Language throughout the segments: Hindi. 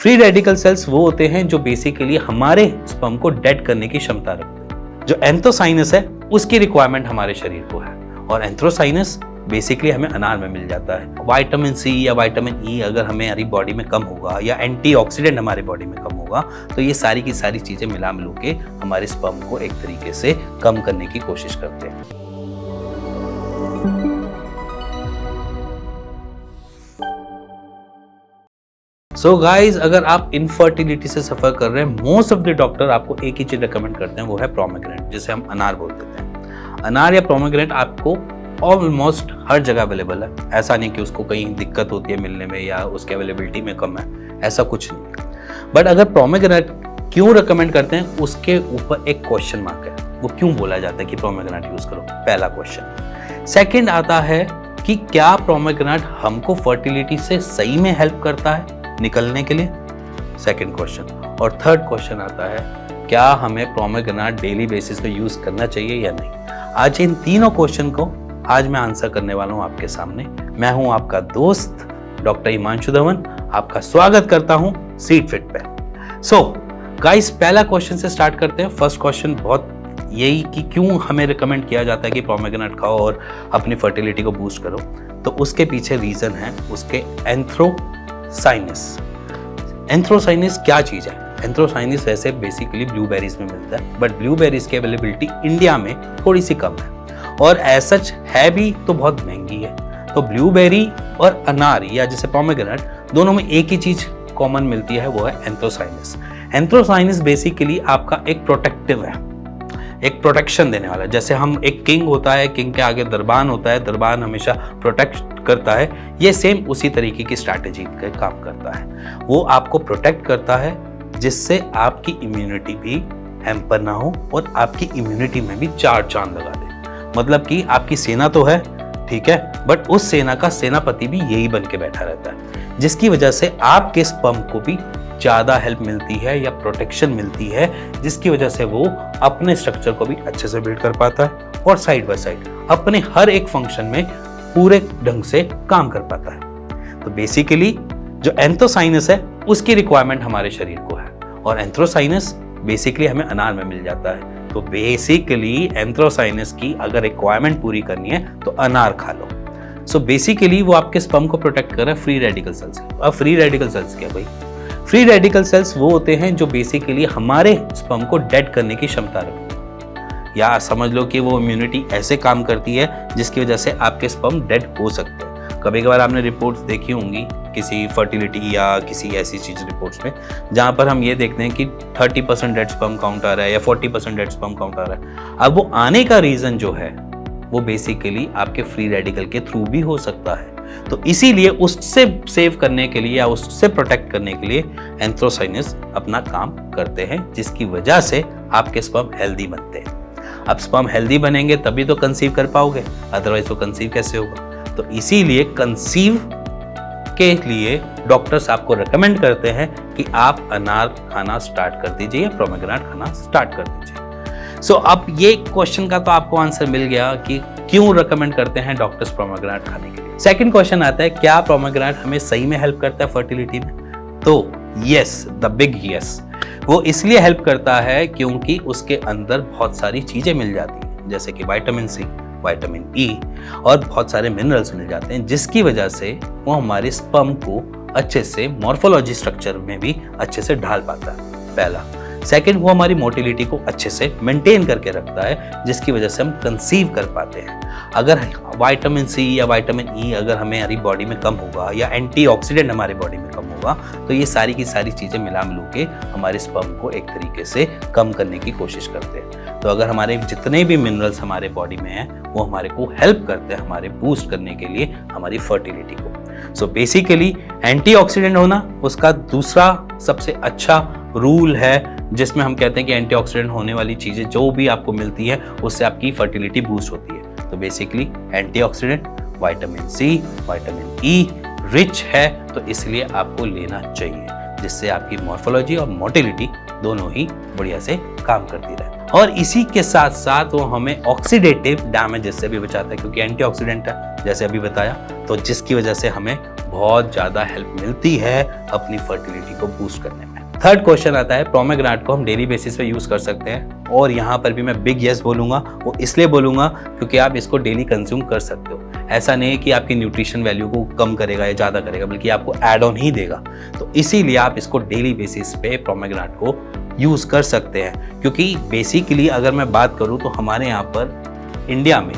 फ्री रेडिकल सेल्स वो होते हैं जो बेसिकली हमारे स्पर्म को डेड करने की क्षमता रखते हैं। जो एंथोसाइनस है उसकी रिक्वायरमेंट हमारे शरीर को है, और एंथ्रोसाइनस बेसिकली हमें अनार में मिल जाता है। विटामिन सी या विटामिन ई अगर हमारी बॉडी में कम होगा या एंटीऑक्सीडेंट हमारी बॉडी में कम होगा तो ये सारी की सारी चीजें मिला मिलू के हमारे स्पर्म को एक तरीके से कम करने की कोशिश करते हैं। सो गाइज, अगर आप इनफर्टिलिटी से सफर कर रहे हैं, मोस्ट ऑफ द डॉक्टर आपको एक ही चीज रिकमेंड करते हैं, वो है पोमेग्रेनेट, जिसे हम अनार बोल देते हैं। अनार या पोमेग्रेनेट आपको ऑलमोस्ट हर जगह अवेलेबल है। ऐसा नहीं कि उसको कहीं दिक्कत होती है मिलने में या उसकी अवेलेबिलिटी में कम है, ऐसा कुछ नहीं। बट अगर पोमेग्रेनेट क्यों रिकमेंड करते हैं, उसके ऊपर एक क्वेश्चन मार्क है। वो क्यों बोला जाता है कि पोमेग्रेनेट यूज करो, पहला क्वेश्चन। सेकंड आता है कि क्या पोमेग्रेनेट हमको फर्टिलिटी से सही में हेल्प करता है निकलने के लिए, सेकंड क्वेश्चन। और थर्ड क्वेश्चन आता है, क्या हमें पोमेग्रेनेट डेली बेसिस पे यूज करना चाहिए या नहीं। आज इन तीनों क्वेश्चन को आज मैं आंसर करने वाला हूं आपके सामने। मैं हूं आपका दोस्त डॉक्टर हिमांशु धवन, आपका स्वागत करता हूं सीड फिट पे। सो गाइस, पहला क्वेश्चन से स्टार्ट करते हैं। फर्स्ट क्वेश्चन बहुत यही कि क्यों हमें रिकमेंड किया जाता है कि पोमेग्रेनेट खाओ और अपनी फर्टिलिटी को बूस्ट करो। तो उसके पीछे रीजन है उसके एंथ्रोसाइनस। एंथ्रोसाइनस क्या चीज है? एंथ्रोसाइनस वैसे बेसिकली ब्लूबेरीज में मिलता है, बट ब्लूबेरीज की अवेलेबिलिटी इंडिया में थोड़ी सी कम है और एज सच है भी तो बहुत महंगी है। तो ब्लूबेरी और अनार या जैसे पोमेग्रेनेट दोनों में एक ही चीज कॉमन मिलती है, वो है एंथ्रोसाइनस। एंथ्रोसाइनस बेसिकली आपका एक प्रोटेक्टिव है, एक प्रोटेक्शन देने वाला है। जैसे हम एक किंग होता है, किंग के आगे दरबान होता है, दरबान हमेशा प्रोटेक्ट करता है। ये सेम उसी तरीके की स्ट्रैटेजी का काम करता है। वो आपको प्रोटेक्ट करता है जिससे आपकी इम्यूनिटी भी हैम्पर ना हो और आपकी इम्यूनिटी में भी चार चांद लगा दे। मतलब कि आपकी सेना तो है, ठीक है, बट उस सेना का सेनापति भी यही बन के बैठा रहता है, जिसकी वजह से आपके स्पर्म को भी ज्यादा हेल्प मिलती है या प्रोटेक्शन मिलती है, जिसकी वजह से वो अपने स्ट्रक्चर को भी अच्छे से बिल्ड कर पाता है और साइड बाय साइड अपने हर एक फंक्शन में पूरे ढंग से काम कर पाता है। तो बेसिकली जो एंथोसाइनस है उसकी रिक्वायरमेंट हमारे शरीर को है, और एंथ्रोसाइनस बेसिकली हमें अनार में मिल जाता है। तो बेसिकली एंथ्रोसाइनस की अगर रिक्वायरमेंट पूरी करनी है तो अनार खा लो। सो बेसिकली वो आपके स्पर्म को प्रोटेक्ट कर रहा है फ्री रेडिकल सेल्स से। अब फ्री रेडिकल सेल्स क्या भाई? फ्री रेडिकल सेल्स वो होते हैं जो बेसिकली हमारे स्पर्म को डेड करने की क्षमता रखते हैं, या समझ लो कि वो इम्यूनिटी ऐसे काम करती है जिसकी वजह से आपके स्पर्म डेड हो सकते हैं। कभी कभार आपने रिपोर्ट्स देखी होंगी किसी फर्टिलिटी या किसी ऐसी चीज रिपोर्ट्स में, जहां पर हम ये देखते हैं कि 30% डेड स्पर्म काउंट आ रहा है या 40% डेड स्पर्म काउंट आ रहा है। अब वो आने का रीजन जो है वो बेसिकली आपके फ्री रेडिकल के थ्रू भी हो सकता है। तो इसीलिए उससे सेव करने के लिए या उससे प्रोटेक्ट करने के लिए एंथ्रोसाइनस अपना काम करते हैं, जिसकी वजह से आपके स्पर्म हेल्दी बनते हैं। अब स्पर्म हेल्दी बनेंगे तभी तो कंसीव कर पाओगे, अदरवाइज तो कंसीव कैसे होगा? तो इसीलिए कंसीव के लिए डॉक्टर्स आपको रेकमेंड करते हैं कि आप अनार खाना स्टार्ट कर दीजिए या पोमेग्रेनेट खाना स्टार्ट कर दीजिए। सो अब ये क्वेश्चन का तो आपको आंसर मिल गया कि क्यों रेकमेंड करते हैं डॉक्टर्स पोमेग्रेनेट खाने के लिए। सेकंड क्वेश्चन आता है, क्या पोमेग्रेनेट हमें सही में हेल्प करता है फर्टिलिटी में? तो यस, द बिग यस। वो इसलिए हेल्प करता है क्योंकि उसके अंदर बहुत सारी चीजें मिल जाती हैं, जैसे कि विटामिन सी, विटामिन ई और बहुत सारे मिनरल्स मिल जाते हैं, जिसकी वजह से वो हमारे स्पर्म को अच्छे से मॉर्फोलॉजी स्ट्रक्चर में भी अच्छे से ढाल पाता है, पहला। सेकंड, वो हमारी मोटिलिटी को अच्छे से मेंटेन करके रखता है, जिसकी वजह से हम कंसीव कर पाते हैं। अगर विटामिन सी या विटामिन ई अगर हमारी बॉडी में कम होगा या एंटीऑक्सीडेंट हमारी बॉडी में कम होगा तो ये सारी की सारी चीजें मिला मिलू के हमारे स्पर्म को एक तरीके से कम करने की कोशिश करते हैं। तो अगर हमारे जितने भी मिनरल्स हमारे बॉडी में हैं वो हमारे को हेल्प करते हैं हमारे बूस्ट करने के लिए हमारी फर्टिलिटी को। सो बेसिकली एंटीऑक्सीडेंट होना उसका दूसरा सबसे अच्छा रूल है, जिसमें हम कहते हैं कि एंटीऑक्सीडेंट होने वाली चीजें जो भी आपको मिलती है उससे आपकी फर्टिलिटी बूस्ट होती है। तो basically antioxidant vitamin C, vitamin E rich है, तो इसलिए आपको लेना चाहिए, जिससे आपकी मॉर्फोलॉजी और मोटिलिटी दोनों ही बढ़िया से काम करती रहे। और इसी के साथ साथ वो हमें ऑक्सीडेटिव डैमेजेस से भी बचाता है, क्योंकि एंटीऑक्सीडेंट है जैसे अभी बताया, तो जिसकी वजह से हमें बहुत ज़्यादा हेल्प मिलती है अपनी फर्टिलिटी को बूस्ट करने में। थर्ड क्वेश्चन आता है, पोमेग्रेनेट को हम डेली बेसिस पे यूज़ कर सकते हैं, और यहाँ पर भी मैं बिग यस बोलूँगा। वो इसलिए बोलूँगा क्योंकि आप इसको डेली कंज्यूम कर सकते हो। ऐसा नहीं है कि आपकी न्यूट्रिशन वैल्यू को कम करेगा या ज़्यादा करेगा, बल्कि आपको एड ऑन ही देगा। तो इसीलिए आप इसको डेली बेसिस पे पोमेग्रेनेट को यूज़ कर सकते हैं। क्योंकि बेसिकली अगर मैं बात करूँ तो हमारे यहाँ पर इंडिया में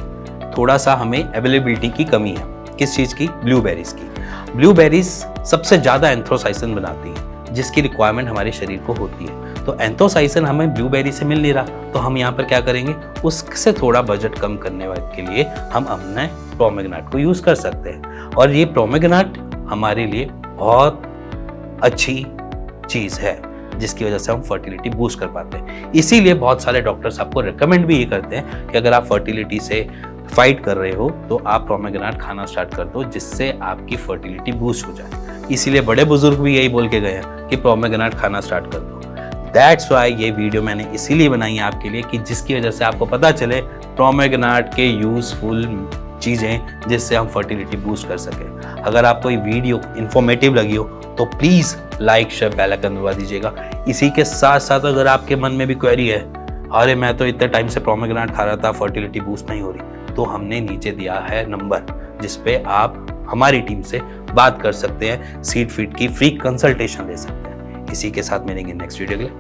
थोड़ा सा हमें अवेलेबिलिटी की कमी है। किस चीज़ की? ब्लूबेरीज की। ब्लूबेरीज सबसे ज़्यादा एंथ्रोसाइसिन बनाती है, जिसकी रिक्वायरमेंट हमारे शरीर को होती है। तो एंथ्रोसाइसिन हमें ब्लूबेरी से मिल नहीं रहा, तो हम यहाँ पर क्या करेंगे, उससे थोड़ा बजट कम करने के लिए हम अपने पोमेग्रेनेट को यूज़ कर सकते हैं। और ये पोमेग्रेनेट हमारे लिए बहुत अच्छी चीज़ है, जिसकी वजह से हम फर्टिलिटी बूस्ट कर पाते हैं। इसीलिए बहुत सारे डॉक्टर्स आपको रिकमेंड भी ये करते हैं कि अगर आप फर्टिलिटी से फाइट कर रहे हो तो आप पोमेग्रेनेट खाना स्टार्ट कर दो, जिससे आपकी फर्टिलिटी बूस्ट हो जाए। इसीलिए बड़े बुजुर्ग भी यही बोल के गए हैं कि पोमेग्रेनेट खाना स्टार्ट कर दो। दैट्स वाई ये वीडियो मैंने इसीलिए बनाई है आपके लिए, कि जिसकी वजह से आपको पता चले पोमेग्रेनेट के यूजफुल चीज़ें, जिससे हम फर्टिलिटी बूस्ट कर सकें। अगर आपको ये वीडियो इन्फॉर्मेटिव लगी हो तो please like share bell icon दबा दीजिएगा। इसी के साथ साथ अगर आपके मन में भी क्वेरी है, अरे मैं तो इतने टाइम से पोमेग्रेनेट खा रहा था, फर्टिलिटी बूस्ट नहीं हो रही, तो हमने नीचे दिया है नंबर, जिस पे आप हमारी टीम से बात कर सकते हैं, सीड फिट की फ्री कंसल्टेशन ले सकते हैं। इसी के साथ मिलेंगे नेक्स्ट वीडियो के लिए।